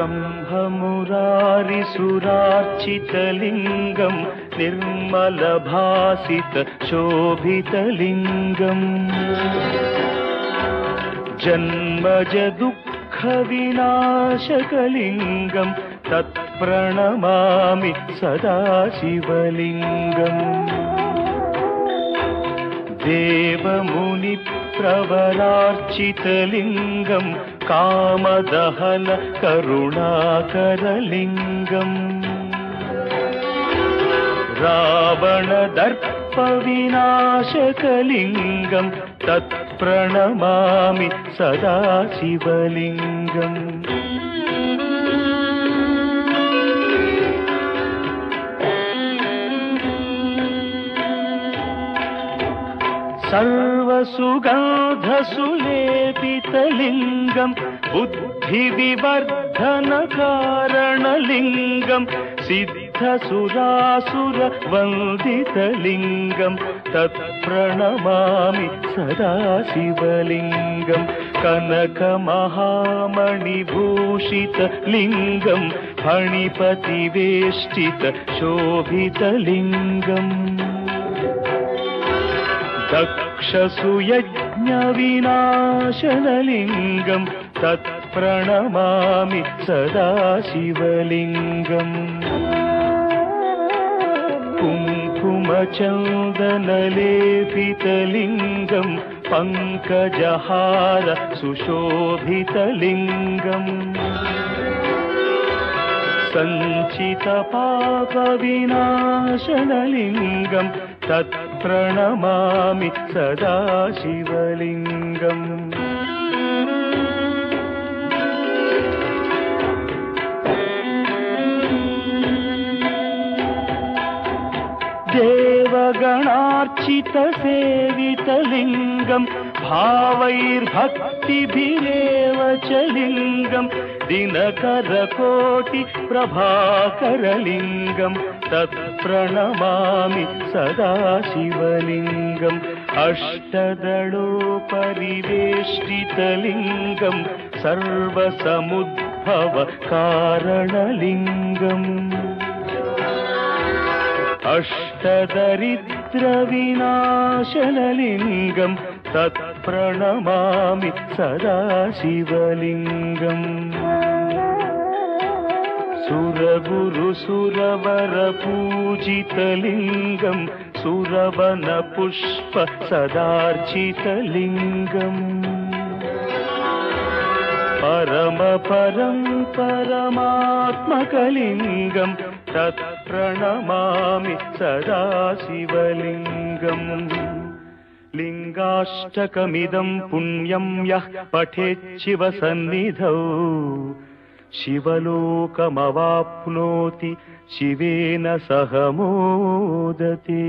ब्रह्ममुरारिसुरार्चितलिङ्गं निर्मलभासितशोभितलिङ्गम् जन्मजदुःखविनाशकलिङ्गं तत्प्रणमामि सदा शिवलिङ्गम् देवमुनिप्रवरार्चितलिङ्गं कामदहन करुणाकरलिङ्गम् रावणदर्पविनाशकलिङ्गं तत्प्रणमामि सदा शिवलिङ्गम् सर्वसुगन्धसुलेपितलिङ्गं बुद्धिविवर्धनकारणलिङ्गं सिद्धसुरासुरवन्दितलिङ्गं तत्प्रणमामि सदा शिवलिङ्गं कनकमहामणिभूषितलिङ्गं फणिपतिवेष्टितशोभितलिङ्गम् दक्षसुयज्ञविनाशनलिङ्गं तत्प्रणमामि सदा शिवलिङ्गम् कुङ्कुमचन्दनलेपितलिङ्गं पङ्कजहार सुशोभितलिङ्गम् सञ्चितपापविनाशनलिङ्गं तत्प्रणमामि सदा शिवलिङ्गम् देवगणार्चितसेवितलिङ्गं भावैर्भक्तिभिरेव च लिङ्गं दिनकरकोटिप्रभाकरलिङ्गं तत्प्रणमामि सदा शिवलिङ्गम् अष्टदलोपरिवेष्टितलिङ्गं सर्वसमुद्भवकारणलिङ्गम् अष्टदरिद्रविनाशनलिङ्गं तत्प्रणमामि सदा शिवलिङ्गम् सुरगुरुसुरवरपूजितलिङ्गं सुरवनपुष्प सदार्चितलिङ्गम् परमात्मकलिङ्गं तत्प्रणमामि सदा शिवलिङ्गम् लिङ्गाष्टकमिदं पुण्यं यः पठेच्छिवसन्निधौ शिवलोकमवाप्नोति शिवेन सह मोदते।